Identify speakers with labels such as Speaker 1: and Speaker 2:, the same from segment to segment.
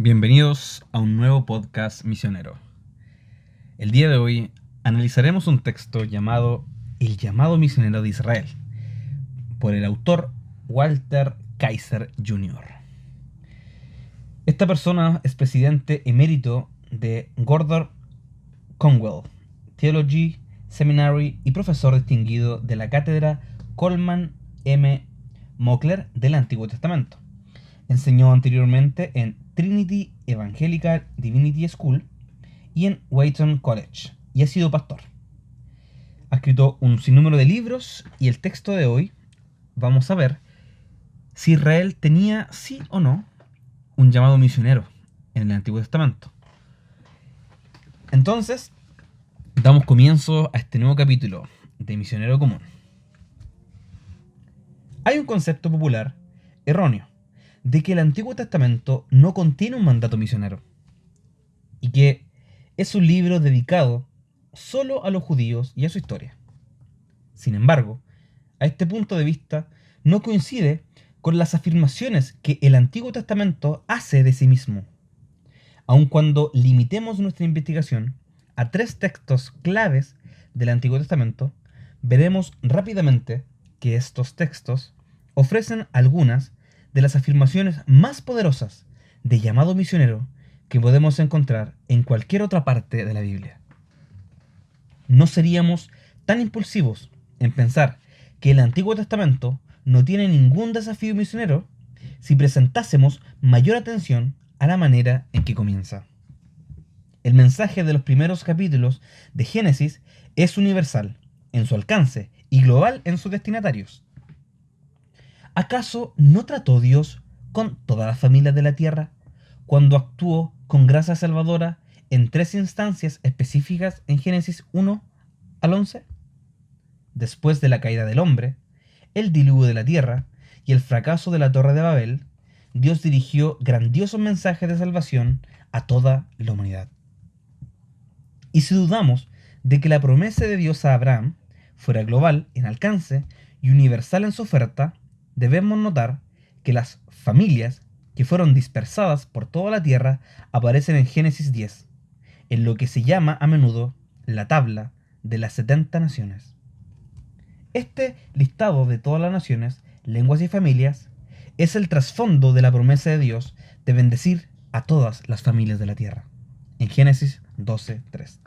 Speaker 1: Bienvenidos a un nuevo podcast misionero. El día de hoy analizaremos un texto llamado El llamado misionero de Israel, por el autor Walter Kaiser Jr. Esta persona es presidente emérito de Gordon Conwell Theology Seminary y profesor distinguido de la cátedra Coleman M. Mockler del Antiguo Testamento. Enseñó anteriormente en Trinity Evangelical Divinity School y en Wheaton College, y ha sido pastor. Ha escrito un sinnúmero de libros, y el texto de hoy vamos a ver si Israel tenía, sí o no, un llamado misionero en el Antiguo Testamento. Entonces, damos comienzo a este nuevo capítulo de Misionero Común. Hay un concepto popular erróneo de que el Antiguo Testamento no contiene un mandato misionero y que es un libro dedicado solo a los judíos y a su historia. Sin embargo, a este punto de vista no coincide con las afirmaciones que el Antiguo Testamento hace de sí mismo. Aun cuando limitemos nuestra investigación a 3 textos claves del Antiguo Testamento, veremos rápidamente que estos textos ofrecen algunas de las afirmaciones más poderosas de llamado misionero que podemos encontrar en cualquier otra parte de la Biblia. No seríamos tan impulsivos en pensar que el Antiguo Testamento no tiene ningún desafío misionero si presentásemos mayor atención a la manera en que comienza. El mensaje de los primeros capítulos de Génesis es universal en su alcance y global en sus destinatarios. ¿Acaso no trató Dios con todas las familias de la tierra cuando actuó con gracia salvadora en 3 instancias específicas en Génesis 1 al 11? Después de la caída del hombre, el diluvio de la tierra y el fracaso de la Torre de Babel, Dios dirigió grandiosos mensajes de salvación a toda la humanidad. Y si dudamos de que la promesa de Dios a Abraham fuera global en alcance y universal en su oferta, debemos notar que las familias que fueron dispersadas por toda la tierra aparecen en Génesis 10, en lo que se llama a menudo la tabla de las 70 naciones. Este listado de todas las naciones, lenguas y familias es el trasfondo de la promesa de Dios de bendecir a todas las familias de la tierra, en Génesis 12:3.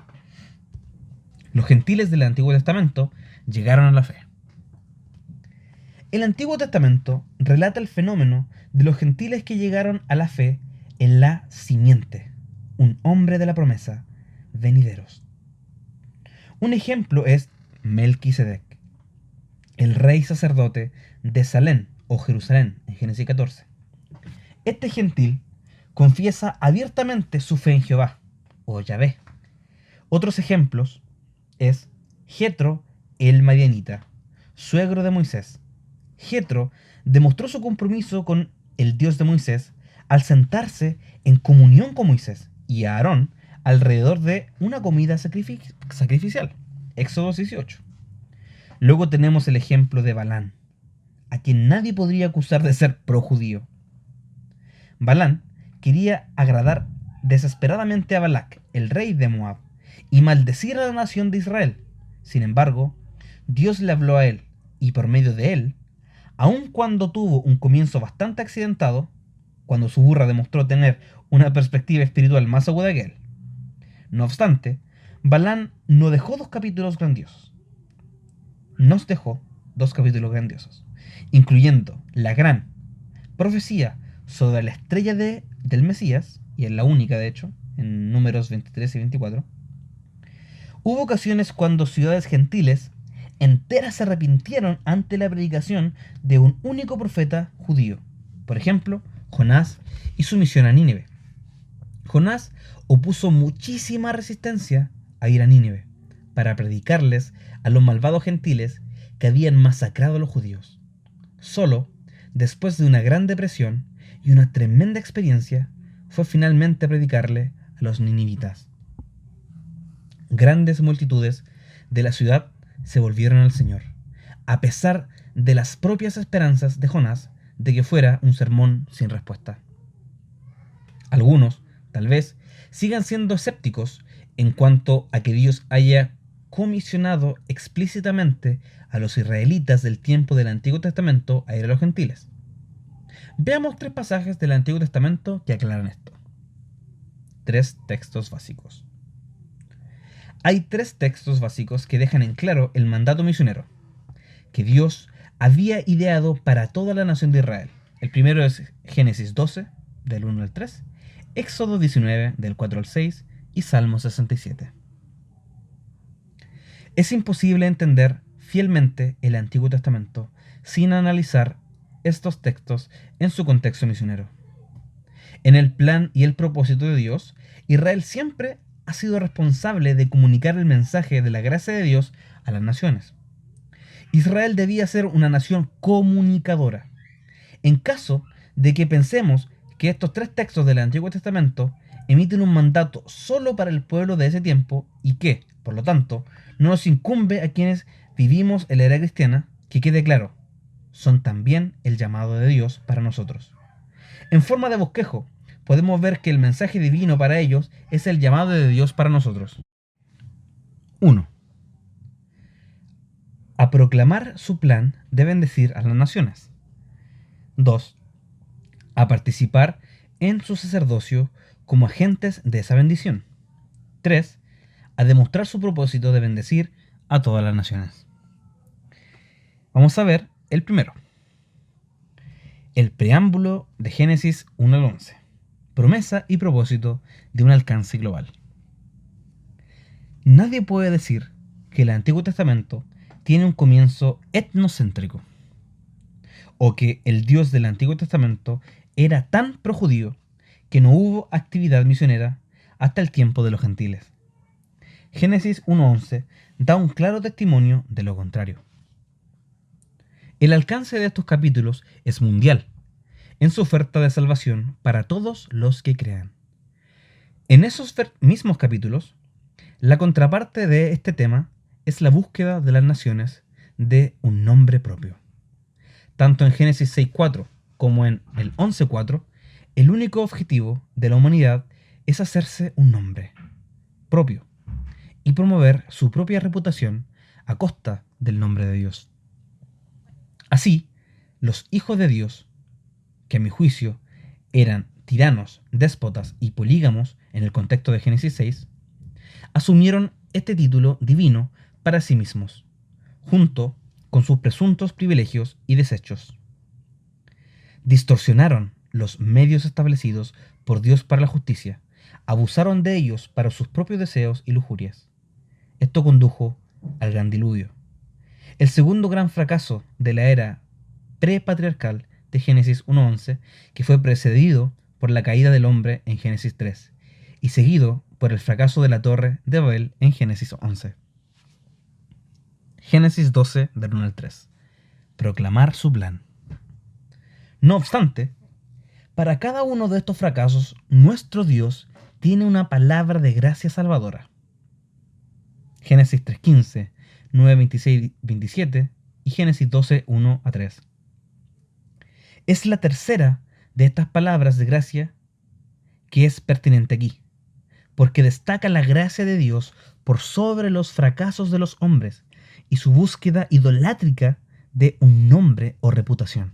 Speaker 1: Los gentiles del Antiguo Testamento llegaron a la fe. El Antiguo Testamento relata el fenómeno de los gentiles que llegaron a la fe en la simiente, un hombre de la promesa, venideros. Un ejemplo es Melquisedec, el rey sacerdote de Salem o Jerusalén en Génesis 14. Este gentil confiesa abiertamente su fe en Jehová o Yahvé. Otros ejemplos es Jetro el Madianita, suegro de Moisés. Jetro demostró su compromiso con el Dios de Moisés al sentarse en comunión con Moisés y a Aarón alrededor de una comida sacrificial. Éxodo 18. Luego tenemos el ejemplo de Balán, a quien nadie podría acusar de ser projudío. Balán quería agradar desesperadamente a Balac, el rey de Moab, y maldecir a la nación de Israel. Sin embargo, Dios le habló a él, y por medio de él, aun cuando tuvo un comienzo bastante accidentado, cuando su burra demostró tener una perspectiva espiritual más aguda que él. No obstante, Balán no dejó 2 capítulos grandiosos. Nos dejó 2 capítulos grandiosos, incluyendo la gran profecía sobre la estrella del Mesías, y es la única de hecho, en números 23 y 24. Hubo ocasiones cuando ciudades gentiles enteras se arrepintieron ante la predicación de un único profeta judío. Por ejemplo, Jonás y su misión a Nínive. Jonás opuso muchísima resistencia a ir a Nínive para predicarles a los malvados gentiles que habían masacrado a los judíos. Solo después de una gran depresión y una tremenda experiencia fue finalmente predicarle a los ninivitas. Grandes multitudes de la ciudad se volvieron al Señor, a pesar de las propias esperanzas de Jonás de que fuera un sermón sin respuesta. Algunos, tal vez, sigan siendo escépticos en cuanto a que Dios haya comisionado explícitamente a los israelitas del tiempo del Antiguo Testamento a ir a los gentiles. Veamos 3 pasajes del Antiguo Testamento que aclaran esto. 3 textos básicos. Hay 3 textos básicos que dejan en claro el mandato misionero que Dios había ideado para toda la nación de Israel. El primero es Génesis 12, del 1 al 3, Éxodo 19, del 4 al 6 y Salmo 67. Es imposible entender fielmente el Antiguo Testamento sin analizar estos textos en su contexto misionero. En el plan y el propósito de Dios, Israel siempre ha sido responsable de comunicar el mensaje de la gracia de Dios a las naciones. Israel debía ser una nación comunicadora. En caso de que pensemos que estos 3 textos del Antiguo Testamento emiten un mandato solo para el pueblo de ese tiempo y que, por lo tanto, no nos incumbe a quienes vivimos en la era cristiana, que quede claro, son también el llamado de Dios para nosotros. En forma de bosquejo, podemos ver que el mensaje divino para ellos es el llamado de Dios para nosotros. 1. A proclamar su plan de bendecir a las naciones. 2. A participar en su sacerdocio como agentes de esa bendición. 3. A demostrar su propósito de bendecir a todas las naciones. Vamos a ver el primero. El preámbulo de Génesis 1 al 11. Promesa y propósito de un alcance global. Nadie puede decir que el Antiguo Testamento tiene un comienzo etnocéntrico, o que el Dios del Antiguo Testamento era tan projudío que no hubo actividad misionera hasta el tiempo de los gentiles. Génesis 1:11 da un claro testimonio de lo contrario. El alcance de estos capítulos es mundial, en su oferta de salvación para todos los que crean. En esos mismos capítulos, la contraparte de este tema es la búsqueda de las naciones de un nombre propio. Tanto en Génesis 6:4 como en el 11:4, el único objetivo de la humanidad es hacerse un nombre propio y promover su propia reputación a costa del nombre de Dios. Así, los hijos de Dios, que a mi juicio eran tiranos, déspotas y polígamos en el contexto de Génesis 6, asumieron este título divino para sí mismos, junto con sus presuntos privilegios y desechos. Distorsionaron los medios establecidos por Dios para la justicia, abusaron de ellos para sus propios deseos y lujurias. Esto condujo al gran diluvio, el segundo gran fracaso de la era prepatriarcal de Génesis 1:11, que fue precedido por la caída del hombre en Génesis 3 y seguido por el fracaso de la torre de Babel en Génesis 11. Génesis 12, del 1 al 3. Proclamar su plan. No obstante, para cada uno de estos fracasos, nuestro Dios tiene una palabra de gracia salvadora. Génesis 3:15, 9:26-27 y Génesis 12, 1 a 3. Es la tercera de estas palabras de gracia que es pertinente aquí, porque destaca la gracia de Dios por sobre los fracasos de los hombres y su búsqueda idolátrica de un nombre o reputación.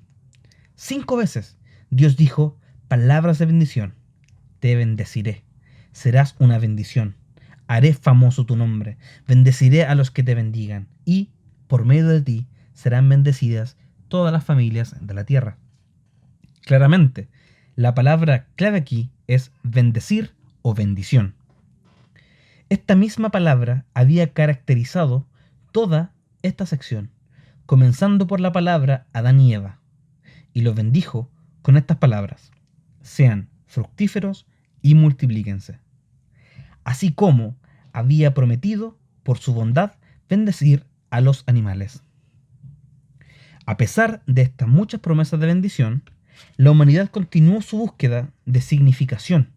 Speaker 1: 5 veces Dios dijo palabras de bendición. Te bendeciré, serás una bendición, haré famoso tu nombre, bendeciré a los que te bendigan y, por medio de ti, serán bendecidas todas las familias de la tierra. Claramente, la palabra clave aquí es bendecir o bendición. Esta misma palabra había caracterizado toda esta sección, comenzando por la palabra Adán y Eva, y los bendijo con estas palabras: sean fructíferos y multiplíquense. Así como había prometido, por su bondad, bendecir a los animales. A pesar de estas muchas promesas de bendición, la humanidad continuó su búsqueda de significación,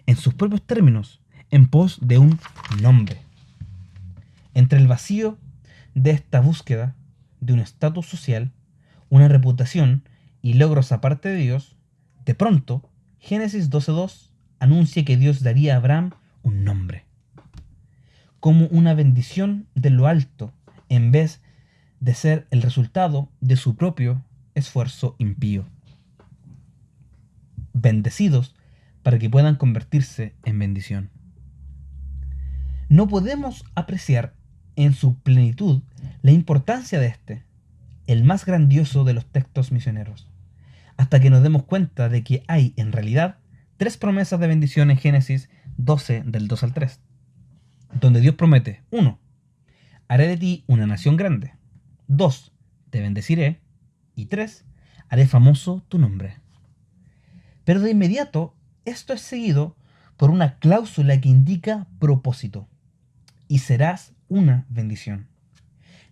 Speaker 1: en sus propios términos, en pos de un nombre. Entre el vacío de esta búsqueda de un estatus social, una reputación y logros aparte de Dios, de pronto, Génesis 12:2 anuncia que Dios daría a Abraham un nombre, como una bendición de lo alto, en vez de ser el resultado de su propio esfuerzo impío. Bendecidos para que puedan convertirse en bendición. No podemos apreciar en su plenitud la importancia de este, el más grandioso de los textos misioneros, hasta que nos demos cuenta de que hay, en realidad, 3 promesas de bendición en Génesis 12, del 2 al 3, donde Dios promete: 1. Haré de ti una nación grande. 2. Te bendeciré. Y 3. Haré famoso tu nombre. Pero de inmediato, esto es seguido por una cláusula que indica propósito: y serás una bendición.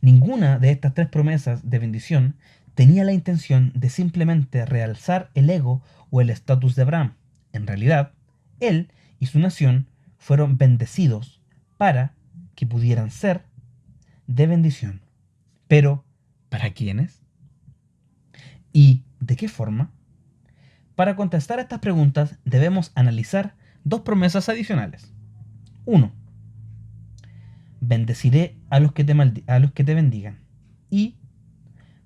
Speaker 1: Ninguna de estas 3 promesas de bendición tenía la intención de simplemente realzar el ego o el estatus de Abraham. En realidad, él y su nación fueron bendecidos para que pudieran ser de bendición. Pero, ¿para quiénes? ¿Y de qué forma? Para contestar estas preguntas debemos analizar 2 promesas adicionales. 1. Bendeciré a los que te bendigan. Y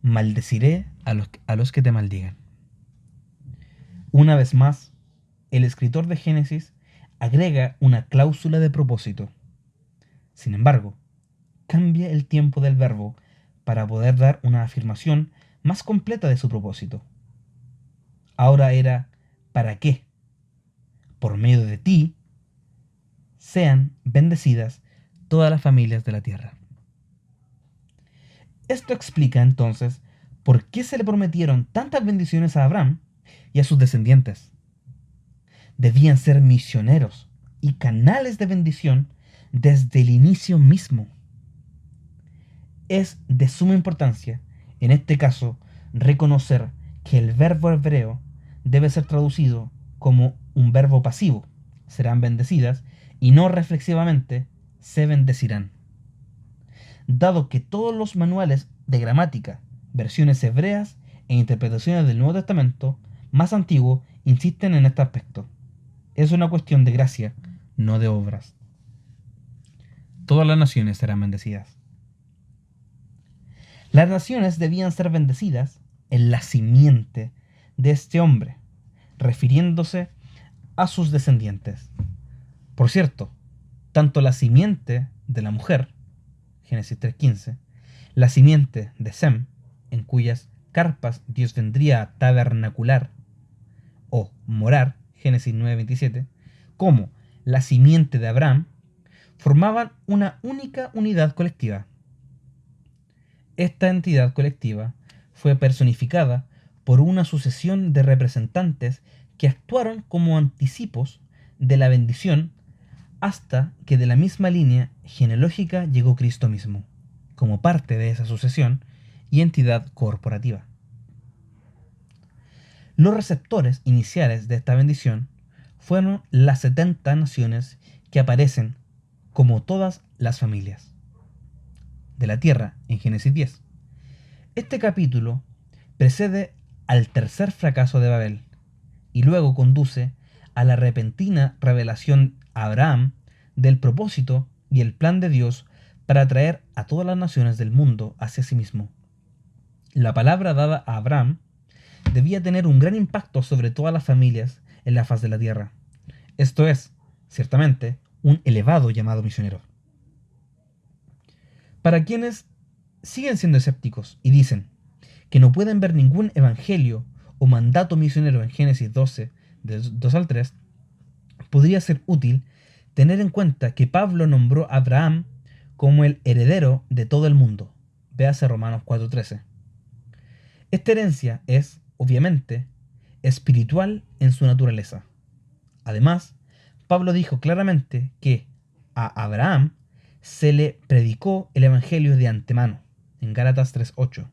Speaker 1: maldeciré a los que te maldigan. Una vez más, el escritor de Génesis agrega una cláusula de propósito. Sin embargo, cambia el tiempo del verbo para poder dar una afirmación más completa de su propósito. Ahora era ¿para qué? Por medio de ti sean bendecidas todas las familias de la tierra. Esto explica entonces por qué se le prometieron tantas bendiciones a Abraham y a sus descendientes. Debían ser misioneros y canales de bendición desde el inicio mismo. Es de suma importancia, en este caso, reconocer que el verbo hebreo debe ser traducido como un verbo pasivo, serán bendecidas, y no reflexivamente, se bendecirán. Dado que todos los manuales de gramática, versiones hebreas e interpretaciones del Nuevo Testamento más antiguo insisten en este aspecto. Es una cuestión de gracia, no de obras. Todas las naciones serán bendecidas. Las naciones debían ser bendecidas en la simiente de este hombre, refiriéndose a sus descendientes. Por cierto, tanto la simiente de la mujer, Génesis 3:15, la simiente de Sem, en cuyas carpas Dios vendría a tabernacular o morar, Génesis 9:27, como la simiente de Abraham, formaban una única unidad colectiva. Esta entidad colectiva fue personificada por una sucesión de representantes que actuaron como anticipos de la bendición hasta que de la misma línea genealógica llegó Cristo mismo, como parte de esa sucesión y entidad corporativa. Los receptores iniciales de esta bendición fueron las 70 naciones que aparecen como todas las familias de la tierra en Génesis 10. Este capítulo precede al tercer fracaso de Babel y luego conduce a la repentina revelación a Abraham del propósito y el plan de Dios para atraer a todas las naciones del mundo hacia sí mismo. La palabra dada a Abraham debía tener un gran impacto sobre todas las familias en la faz de la tierra. Esto es, ciertamente, un elevado llamado misionero. Para quienes siguen siendo escépticos y dicen que no pueden ver ningún evangelio o mandato misionero en Génesis 12, del 2 al 3, podría ser útil tener en cuenta que Pablo nombró a Abraham como el heredero de todo el mundo. Véase Romanos 4:13. Esta herencia es, obviamente, espiritual en su naturaleza. Además, Pablo dijo claramente que a Abraham se le predicó el evangelio de antemano, en Gálatas 3:8,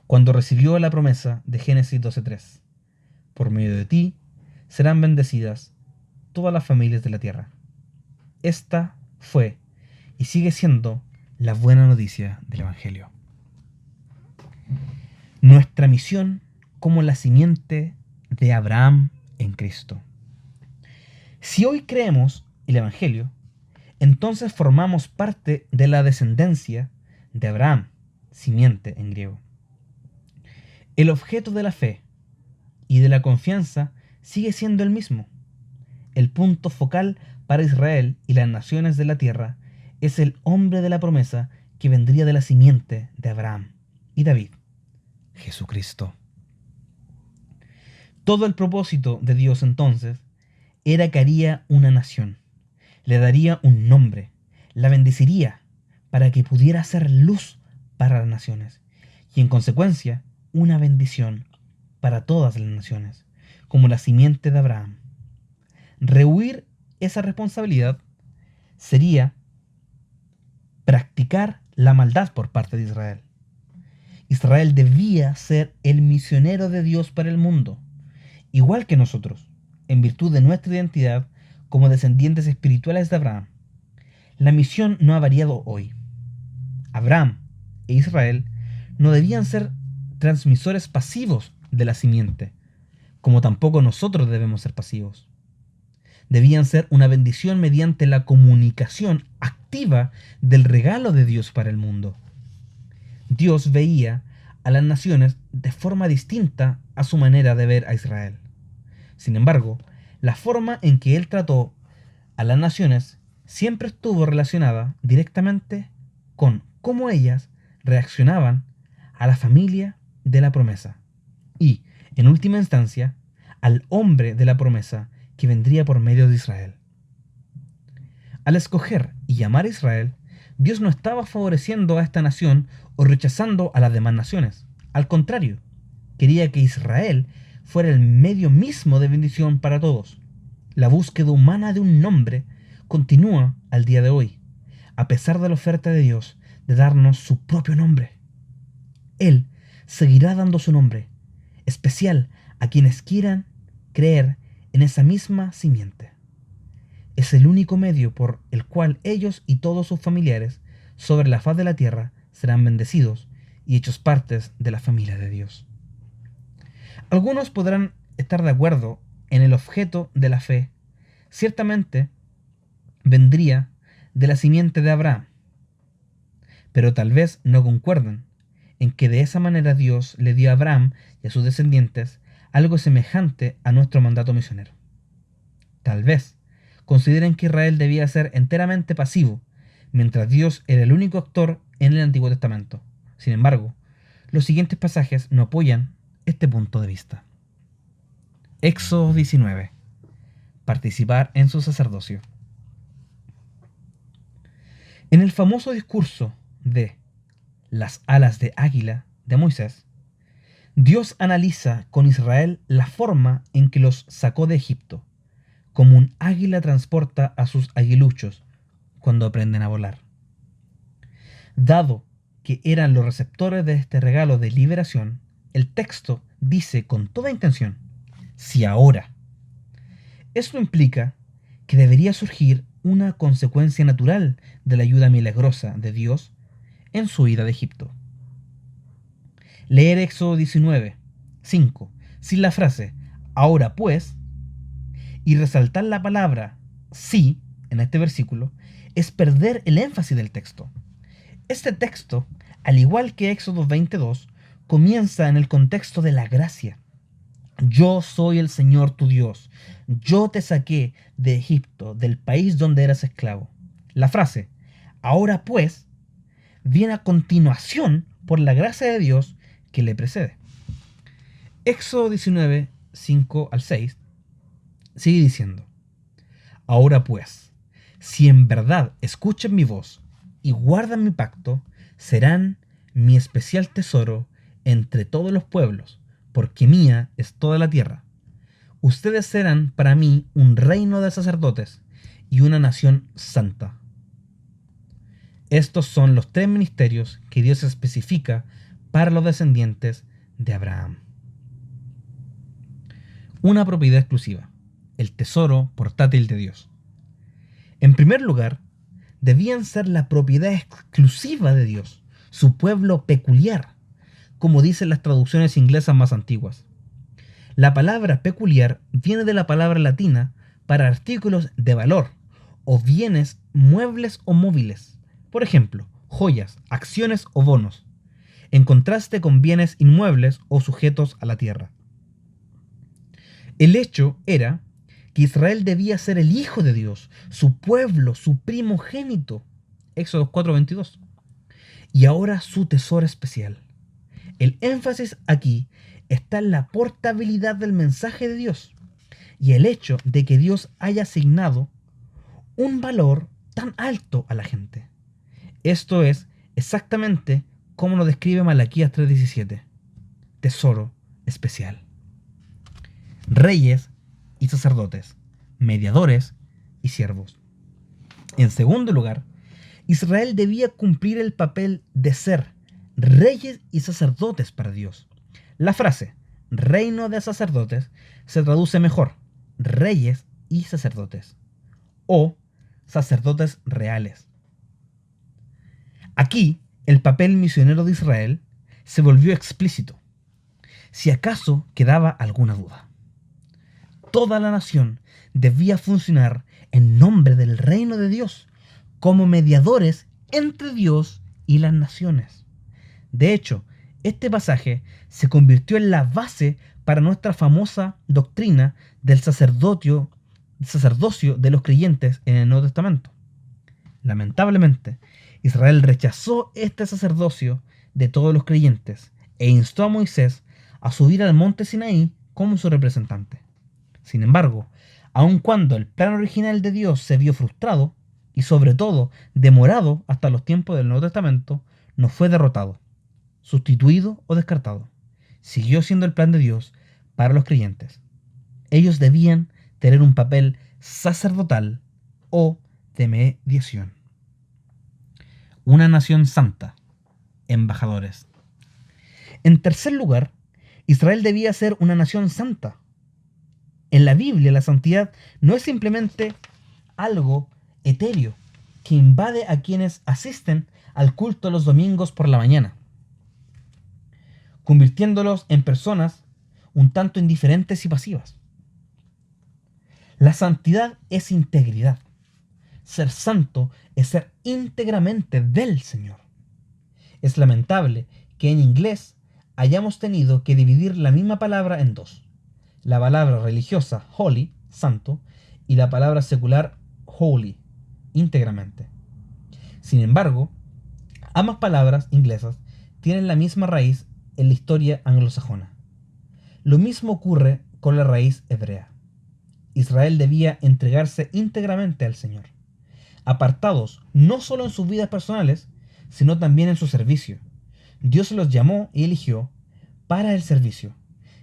Speaker 1: cuando recibió la promesa de Génesis 12:3. Por medio de ti serán bendecidas todas las familias de la tierra. Esta fue y sigue siendo la buena noticia del evangelio. Nuestra misión como la simiente de Abraham en Cristo. Si hoy creemos el Evangelio, entonces formamos parte de la descendencia de Abraham, simiente en griego. El objeto de la fe y de la confianza sigue siendo el mismo. El punto focal para Israel y las naciones de la tierra es el hombre de la promesa que vendría de la simiente de Abraham y David, Jesucristo. Todo el propósito de Dios entonces era que haría una nación, le daría un nombre, la bendeciría para que pudiera ser luz para las naciones y en consecuencia una bendición para todas las naciones, como la simiente de Abraham. Rehuir esa responsabilidad sería practicar la maldad por parte de Israel. Israel debía ser el misionero de Dios para el mundo, igual que nosotros, en virtud de nuestra identidad como descendientes espirituales de Abraham. La misión no ha variado hoy. Abraham e Israel no debían ser transmisores pasivos de la simiente, como tampoco nosotros debemos ser pasivos. Debían ser una bendición mediante la comunicación activa del regalo de Dios para el mundo. Dios veía a las naciones de forma distinta a su manera de ver a Israel. Sin embargo, la forma en que Él trató a las naciones siempre estuvo relacionada directamente con cómo ellas reaccionaban a la familia de la promesa y, en última instancia, al hombre de la promesa que vendría por medio de Israel. Al escoger y llamar a Israel, Dios no estaba favoreciendo a esta nación o rechazando a las demás naciones. Al contrario, quería que Israel fuera el medio mismo de bendición para todos. La búsqueda humana de un nombre continúa al día de hoy, a pesar de la oferta de Dios de darnos su propio nombre. Él seguirá dando su nombre, especial a quienes quieran creer en esa misma simiente. Es el único medio por el cual ellos y todos sus familiares sobre la faz de la tierra serán bendecidos y hechos partes de la familia de Dios. Algunos podrán estar de acuerdo en el objeto de la fe. Ciertamente vendría de la simiente de Abraham, pero tal vez no concuerden en que de esa manera Dios le dio a Abraham y a sus descendientes algo semejante a nuestro mandato misionero. Tal vez consideren que Israel debía ser enteramente pasivo, mientras Dios era el único actor en el Antiguo Testamento. Sin embargo, los siguientes pasajes no apoyan este punto de vista. Éxodo 19. Participar en su sacerdocio. En el famoso discurso de las alas de águila de Moisés, Dios analiza con Israel la forma en que los sacó de Egipto, como un águila transporta a sus aguiluchos cuando aprenden a volar. Dado que eran los receptores de este regalo de liberación, el texto dice con toda intención, si ahora. Esto implica que debería surgir una consecuencia natural de la ayuda milagrosa de Dios en su ida de Egipto. Leer Éxodo 19, 5, sin la frase ahora pues, y resaltar la palabra sí en este versículo, es perder el énfasis del texto. Este texto, al igual que Éxodo 22, comienza en el contexto de la gracia. Yo soy el Señor tu Dios. Yo te saqué de Egipto, del país donde eras esclavo. La frase, ahora pues, viene a continuación por la gracia de Dios que le precede. Éxodo 19, 5 al 6, sigue diciendo, ahora pues, si en verdad escuchan mi voz y guardan mi pacto, serán mi especial tesoro entre todos los pueblos, porque mía es toda la tierra. Ustedes serán para mí un reino de sacerdotes y una nación santa. Estos son los 3 ministerios que Dios especifica para los descendientes de Abraham. Una propiedad exclusiva, el tesoro portátil de Dios. En primer lugar, debían ser la propiedad exclusiva de Dios, su pueblo peculiar, como dicen las traducciones inglesas más antiguas. La palabra peculiar viene de la palabra latina para artículos de valor o bienes muebles o móviles, por ejemplo, joyas, acciones o bonos, en contraste con bienes inmuebles o sujetos a la tierra. El hecho era que Israel debía ser el hijo de Dios, su pueblo, su primogénito. Éxodo 4:22. Y ahora su tesoro especial. El énfasis aquí está en la portabilidad del mensaje de Dios y el hecho de que Dios haya asignado un valor tan alto a la gente. Esto es exactamente como lo describe Malaquías 3:17. Tesoro especial. Reyes y sacerdotes, mediadores y siervos. En segundo lugar, Israel debía cumplir el papel de ser reyes y sacerdotes para Dios. La frase reino de sacerdotes se traduce mejor reyes y sacerdotes o sacerdotes reales. Aquí el papel misionero de Israel se volvió explícito, si acaso quedaba alguna duda. Toda la nación debía funcionar en nombre del reino de Dios, como mediadores entre Dios y las naciones. De hecho, este pasaje se convirtió en la base para nuestra famosa doctrina del sacerdocio de los creyentes en el Nuevo Testamento. Lamentablemente, Israel rechazó este sacerdocio de todos los creyentes e instó a Moisés a subir al monte Sinaí como su representante. Sin embargo, aun cuando el plan original de Dios se vio frustrado, y sobre todo demorado hasta los tiempos del Nuevo Testamento, no fue derrotado, sustituido o descartado. Siguió siendo el plan de Dios para los creyentes. Ellos debían tener un papel sacerdotal o de mediación. Una nación santa, embajadores. En tercer lugar, Israel debía ser una nación santa. En la Biblia, la santidad no es simplemente algo etéreo que invade a quienes asisten al culto los domingos por la mañana, convirtiéndolos en personas un tanto indiferentes y pasivas. La santidad es integridad. Ser santo es ser íntegramente del Señor. Es lamentable que en inglés hayamos tenido que dividir la misma palabra en dos. La palabra religiosa, holy, santo, y la palabra secular, holy, íntegramente. Sin embargo, ambas palabras inglesas tienen la misma raíz en la historia anglosajona. Lo mismo ocurre con la raíz hebrea. Israel debía entregarse íntegramente al Señor, apartados no solo en sus vidas personales, sino también en su servicio. Dios los llamó y eligió para el servicio,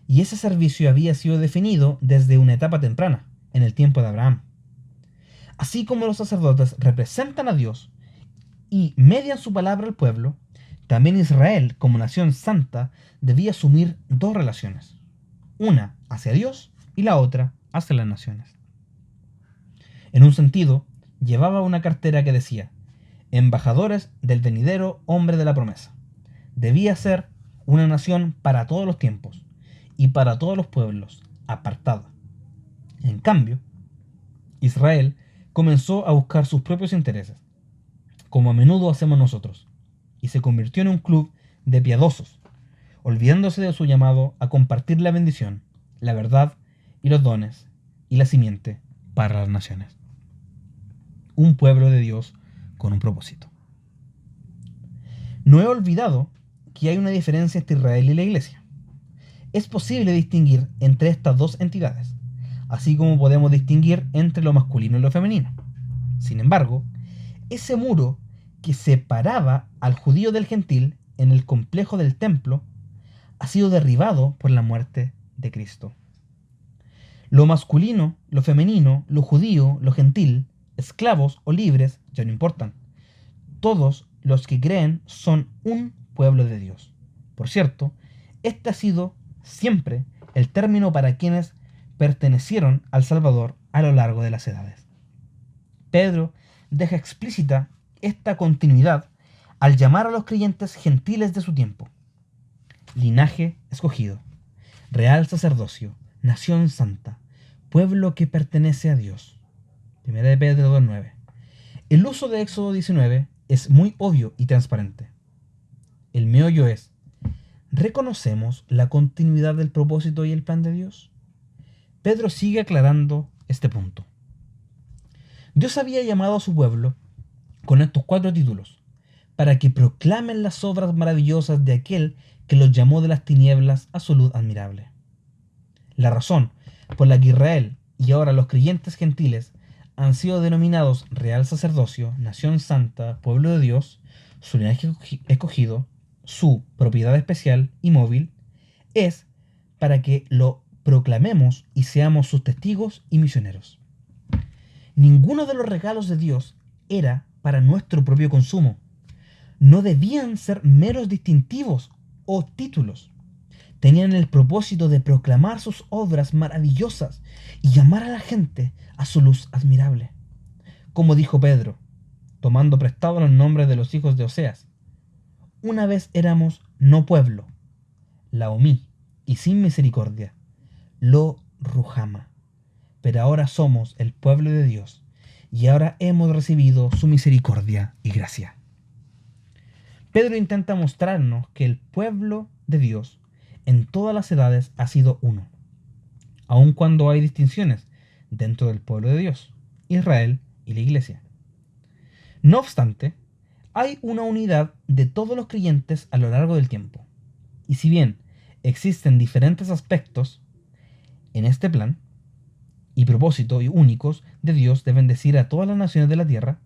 Speaker 1: y ese servicio había sido definido desde una etapa temprana, en el tiempo de Abraham. Así como los sacerdotes representan a Dios y median su palabra al pueblo, también Israel, como nación santa, debía asumir dos relaciones, una hacia Dios y la otra hacia las naciones. En un sentido, llevaba una cartera que decía, embajadores del venidero hombre de la promesa. Debía ser una nación para todos los tiempos y para todos los pueblos, apartada. En cambio, Israel comenzó a buscar sus propios intereses, como a menudo hacemos nosotros, y se convirtió en un club de piadosos, olvidándose de su llamado a compartir la bendición, la verdad y los dones y la simiente para las naciones. Un pueblo de Dios con un propósito. No he olvidado que hay una diferencia entre Israel y la Iglesia. Es posible distinguir entre estas dos entidades, así como podemos distinguir entre lo masculino y lo femenino. Sin embargo, ese muro que separaba al judío del gentil en el complejo del templo ha sido derribado por la muerte de Cristo. Lo masculino, lo femenino, lo judío, lo gentil, esclavos o libres, ya no importan. Todos los que creen son un pueblo de Dios. Por cierto, este ha sido siempre el término para quienes pertenecieron al Salvador a lo largo de las edades. Pedro deja explícita esta continuidad al llamar a los creyentes gentiles de su tiempo. Linaje escogido, real sacerdocio, nación santa, pueblo que pertenece a Dios. Primera de Pedro 2:9. El uso de Éxodo 19 es muy obvio y transparente. El meollo es: ¿reconocemos la continuidad del propósito y el plan de Dios? Pedro sigue aclarando este punto. Dios había llamado a su pueblo con estos 4 títulos, para que proclamen las obras maravillosas de aquel que los llamó de las tinieblas a su luz admirable. La razón por la que Israel y ahora los creyentes gentiles han sido denominados real sacerdocio, nación santa, pueblo de Dios, su linaje escogido, su propiedad especial y móvil, es para que lo proclamemos y seamos sus testigos y misioneros. Ninguno de los regalos de Dios era para nuestro propio consumo. No debían ser meros distintivos o títulos. Tenían el propósito de proclamar sus obras maravillosas y llamar a la gente a su luz admirable. Como dijo Pedro, tomando prestado los nombres de los hijos de Oseas: una vez éramos no pueblo, la omí, y sin misericordia, lo rujama. Pero ahora somos el pueblo de Dios, y ahora hemos recibido su misericordia y gracia. Pedro intenta mostrarnos que el pueblo de Dios en todas las edades ha sido uno, aun cuando hay distinciones dentro del pueblo de Dios, Israel y la Iglesia. No obstante, hay una unidad de todos los creyentes a lo largo del tiempo, y si bien existen diferentes aspectos en este plan y propósito y únicos de Dios de bendecir a todas las naciones de la tierra,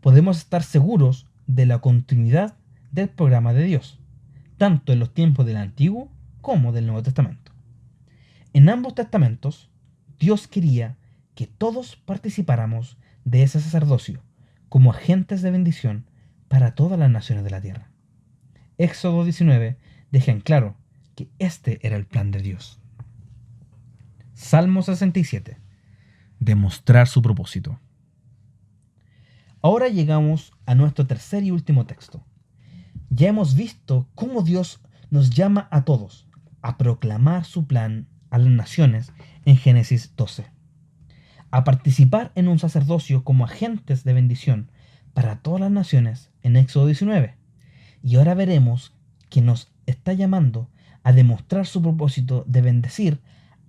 Speaker 1: podemos estar seguros de la continuidad del programa de Dios, tanto en los tiempos del Antiguo como del Nuevo Testamento. En ambos testamentos, Dios quería que todos participáramos de ese sacerdocio como agentes de bendición para todas las naciones de la tierra. Éxodo 19 deja en claro que este era el plan de Dios. Salmo 67. Demostrar su propósito. Ahora llegamos a nuestro tercer y último texto. Ya hemos visto cómo Dios nos llama a todos a proclamar su plan a las naciones en Génesis 12, a participar en un sacerdocio como agentes de bendición para todas las naciones en Éxodo 19, y ahora veremos que nos está llamando a demostrar su propósito de bendecir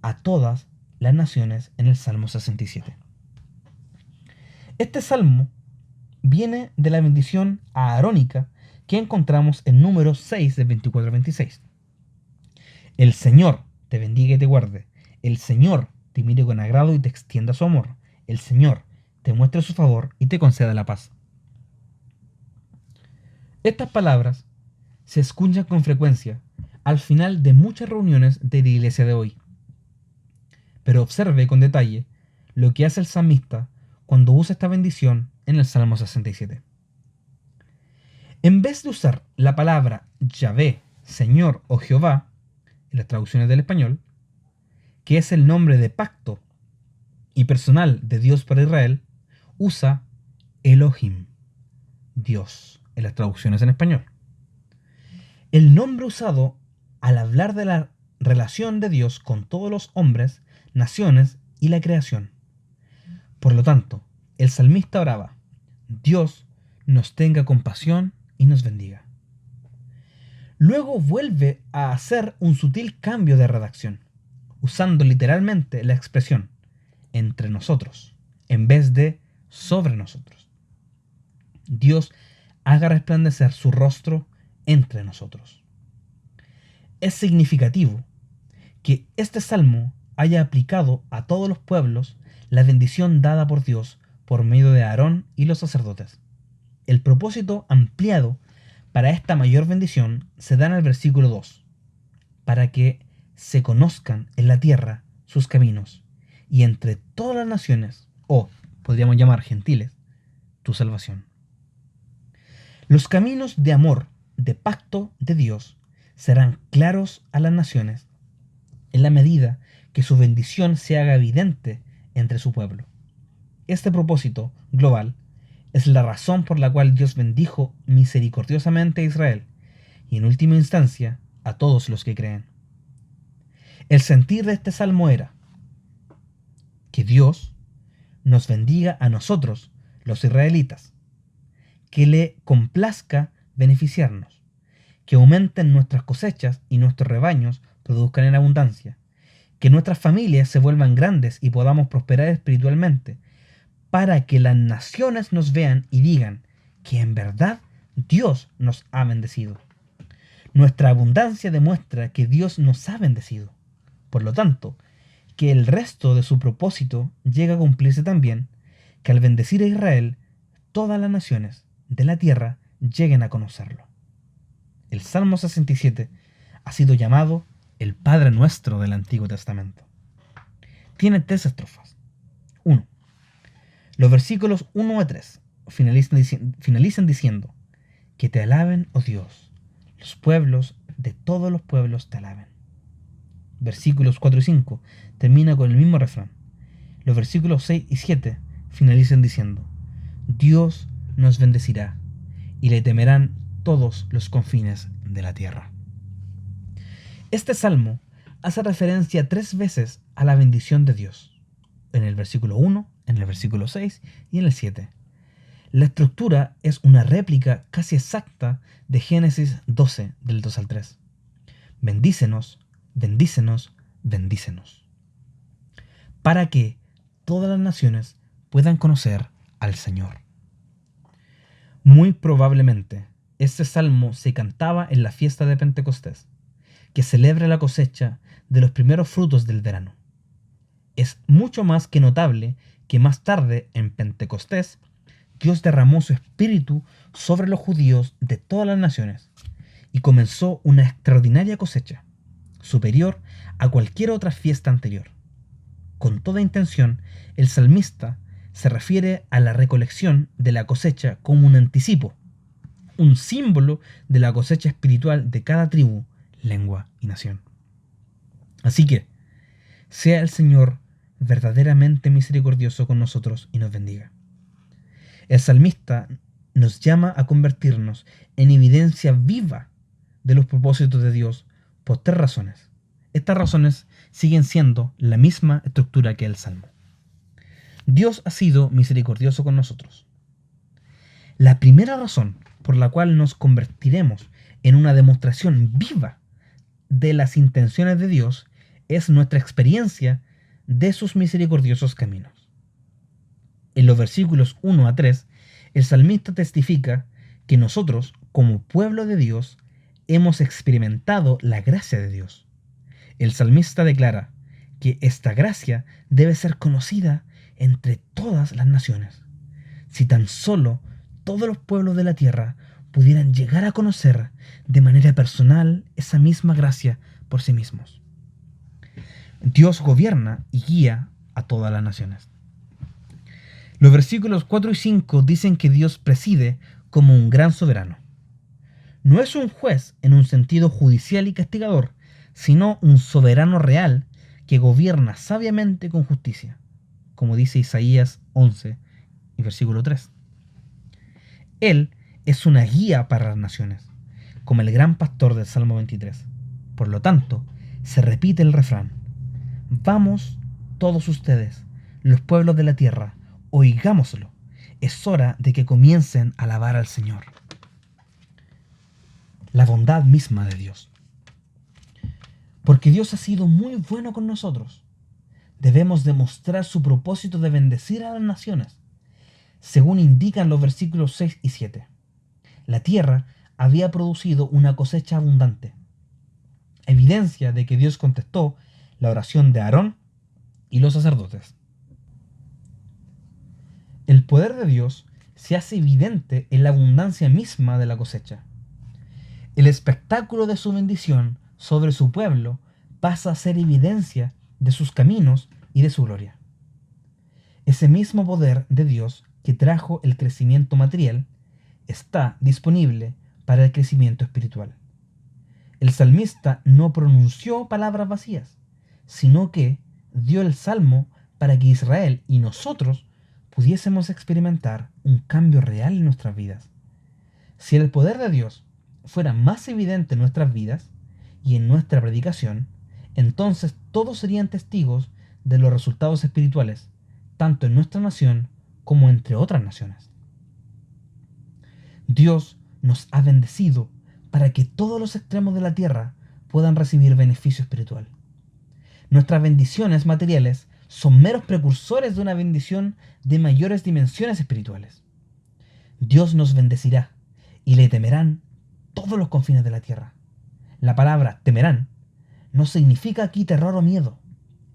Speaker 1: a todas las naciones en el Salmo 67. Este salmo viene de la bendición aarónica que encontramos en Números 6, del 24 al 26. El Señor te bendiga y te guarde. El Señor te mire con agrado y te extienda su amor. El Señor te muestre su favor y te conceda la paz. Estas palabras se escuchan con frecuencia al final de muchas reuniones de la iglesia de hoy. Pero observe con detalle lo que hace el salmista cuando usa esta bendición en el Salmo 67. En vez de usar la palabra Yahvé, Señor o Jehová, en las traducciones del español, que es el nombre de pacto y personal de Dios para Israel, usa Elohim, Dios, en las traducciones en español. El nombre usado al hablar de la relación de Dios con todos los hombres, naciones y la creación. Por lo tanto, el salmista oraba: Dios nos tenga compasión y nos bendiga. Luego vuelve a hacer un sutil cambio de redacción, usando literalmente la expresión entre nosotros en vez de sobre nosotros. Dios haga resplandecer su rostro entre nosotros. Es significativo que este salmo haya aplicado a todos los pueblos la bendición dada por Dios por medio de Aarón y los sacerdotes. El propósito ampliado para esta mayor bendición se da en el versículo 2, para que se conozcan en la tierra sus caminos, y entre todas las naciones, o podríamos llamar gentiles, tu salvación. Los caminos de amor, de pacto de Dios, serán claros a las naciones en la medida que su bendición se haga evidente entre su pueblo. Este propósito global es la razón por la cual Dios bendijo misericordiosamente a Israel y en última instancia a todos los que creen. El sentir de este salmo era: que Dios nos bendiga a nosotros, los israelitas, que le complazca beneficiarnos, que aumenten nuestras cosechas y nuestros rebaños produzcan en abundancia, que nuestras familias se vuelvan grandes y podamos prosperar espiritualmente, para que las naciones nos vean y digan que en verdad Dios nos ha bendecido. Nuestra abundancia demuestra que Dios nos ha bendecido. Por lo tanto, que el resto de su propósito llega a cumplirse también, que al bendecir a Israel, todas las naciones de la tierra lleguen a conocerlo. El Salmo 67 ha sido llamado el Padre Nuestro del Antiguo Testamento. Tiene 3 estrofas. 1. Los versículos 1 a 3 finalizan diciendo: que te alaben, oh Dios, los pueblos de todos los pueblos te alaben. Versículos 4 y 5 termina con el mismo refrán. Los versículos 6 y 7 finalizan diciendo: Dios nos bendecirá y le temerán todos los confines de la tierra. Este salmo hace referencia 3 veces a la bendición de Dios, en el versículo 1, en el versículo 6 y en el 7. La estructura es una réplica casi exacta de Génesis 12, del 2 al 3. Bendícenos, bendícenos, bendícenos, para que todas las naciones puedan conocer al Señor. Muy probablemente, este salmo se cantaba en la fiesta de Pentecostés, que celebra la cosecha de los primeros frutos del verano. Es mucho más que notable que más tarde, en Pentecostés, Dios derramó su espíritu sobre los judíos de todas las naciones y comenzó una extraordinaria cosecha, superior a cualquier otra fiesta anterior. Con toda intención, el salmista se refiere a la recolección de la cosecha como un anticipo, un símbolo de la cosecha espiritual de cada tribu, lengua y nación. Así que, sea el Señor verdaderamente misericordioso con nosotros y nos bendiga. El salmista nos llama a convertirnos en evidencia viva de los propósitos de Dios por 3 razones. Estas razones siguen siendo la misma estructura que el Salmo. Dios ha sido misericordioso con nosotros. La primera razón por la cual nos convertiremos en una demostración viva de las intenciones de Dios es nuestra experiencia de sus misericordiosos caminos. En los versículos 1 a 3, el salmista testifica que nosotros, como pueblo de Dios, hemos experimentado la gracia de Dios. El salmista declara que esta gracia debe ser conocida entre todas las naciones. Si tan solo todos los pueblos de la tierra pudieran llegar a conocer de manera personal esa misma gracia por sí mismos. Dios gobierna y guía a todas las naciones. Los versículos 4 y 5 dicen que Dios preside como un gran soberano. No es un juez en un sentido judicial y castigador, sino un soberano real que gobierna sabiamente con justicia, como dice Isaías 11 y versículo 3. Él es una guía para las naciones, como el gran pastor del Salmo 23. Por lo tanto, se repite el refrán: vamos todos ustedes, los pueblos de la tierra, oigámoslo. Es hora de que comiencen a alabar al Señor. La bondad misma de Dios. Porque Dios ha sido muy bueno con nosotros, debemos demostrar su propósito de bendecir a las naciones, según indican los versículos 6 y 7. La tierra había producido una cosecha abundante, evidencia de que Dios contestó la oración de Aarón y los sacerdotes. El poder de Dios se hace evidente en la abundancia misma de la cosecha. El espectáculo de su bendición sobre su pueblo pasa a ser evidencia de sus caminos y de su gloria. Ese mismo poder de Dios que trajo el crecimiento material está disponible para el crecimiento espiritual. El salmista no pronunció palabras vacías, sino que dio el salmo para que Israel y nosotros pudiésemos experimentar un cambio real en nuestras vidas. Si el poder de Dios fuera más evidente en nuestras vidas y en nuestra predicación, entonces todos serían testigos de los resultados espirituales tanto en nuestra nación como entre otras naciones. Dios nos ha bendecido para que todos los extremos de la tierra puedan recibir beneficio espiritual. Nuestras bendiciones materiales son meros precursores de una bendición de mayores dimensiones espirituales. Dios nos bendecirá y le temerán todos los confines de la tierra. La palabra temerán no significa aquí terror o miedo.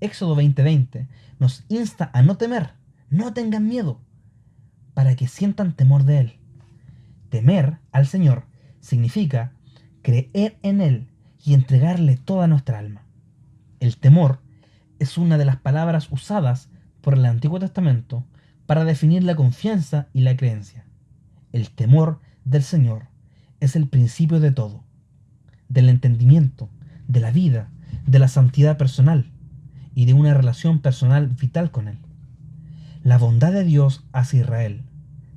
Speaker 1: Éxodo 20:20 nos insta a no temer, no tengan miedo, para que sientan temor de Él. Temer al Señor significa creer en Él y entregarle toda nuestra alma. El temor es una de las palabras usadas por el Antiguo Testamento para definir la confianza y la creencia. El temor del Señor es el principio de todo, del entendimiento, de la vida, de la santidad personal y de una relación personal vital con Él. La bondad de Dios hacia Israel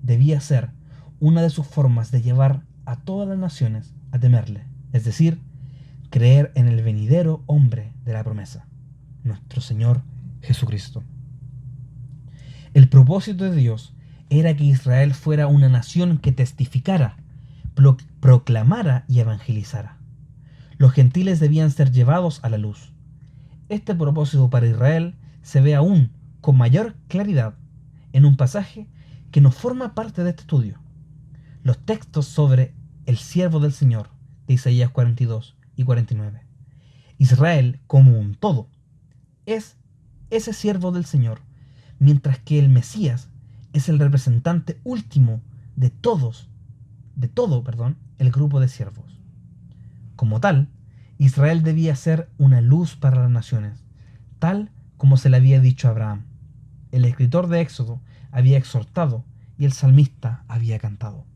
Speaker 1: debía ser una de sus formas de llevar a todas las naciones a temerle, es decir, creer en el venidero hombre de la promesa, nuestro Señor Jesucristo. El propósito de Dios era que Israel fuera una nación que testificara, proclamara y evangelizara. Los gentiles debían ser llevados a la luz. Este propósito para Israel se ve aún con mayor claridad en un pasaje que no forma parte de este estudio. Los textos sobre el siervo del Señor de Isaías 42 y 49. Israel, como un todo, es ese siervo del Señor, mientras que el Mesías es el representante último de todo el grupo de siervos. Como tal, Israel debía ser una luz para las naciones, tal como se le había dicho a Abraham. El escritor de Éxodo había exhortado y el salmista había cantado.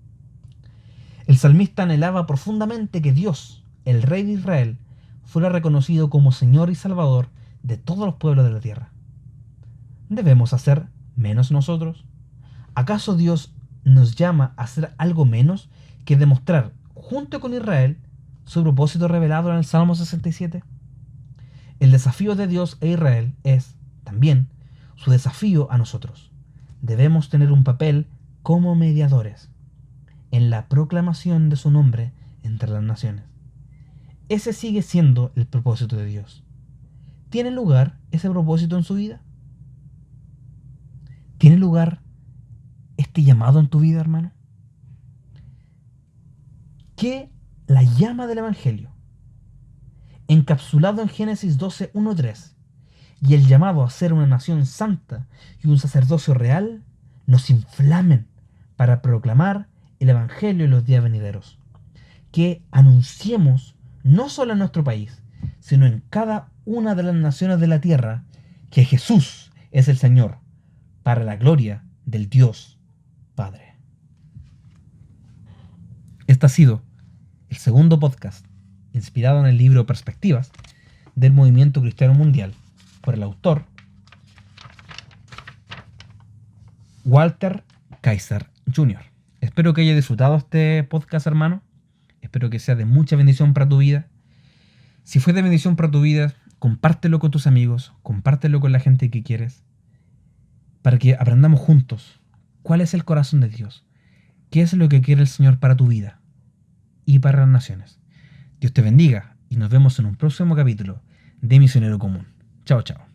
Speaker 1: El salmista anhelaba profundamente que Dios, el Rey de Israel, fuera reconocido como Señor y Salvador de todos los pueblos de la tierra. ¿Debemos hacer menos nosotros? ¿Acaso Dios nos llama a hacer algo menos que demostrar, junto con Israel, su propósito revelado en el Salmo 67? El desafío de Dios a Israel es, también, su desafío a nosotros. Debemos tener un papel como mediadores en la proclamación de su nombre entre las naciones. Ese sigue siendo el propósito de Dios. ¿Tiene lugar ese propósito en su vida? ¿Tiene lugar este llamado en tu vida, hermano? ¿Qué la llama del Evangelio, encapsulado en Génesis 12:1-3, y el llamado a ser una nación santa y un sacerdocio real, nos inflamen para proclamar el Evangelio en los días venideros? Que anunciemos no solo en nuestro país, sino en cada una de las naciones de la tierra, que Jesús es el Señor, para la gloria del Dios Padre. Este ha sido el segundo podcast inspirado en el libro Perspectivas del Movimiento Cristiano Mundial por el autor Walter Kaiser Jr. Espero que hayas disfrutado este podcast, hermano. Espero que sea de mucha bendición para tu vida. Si fue de bendición para tu vida, compártelo con tus amigos, compártelo con la gente que quieres, para que aprendamos juntos cuál es el corazón de Dios, qué es lo que quiere el Señor para tu vida y para las naciones. Dios te bendiga y nos vemos en un próximo capítulo de Misionero Común. Chao, chao.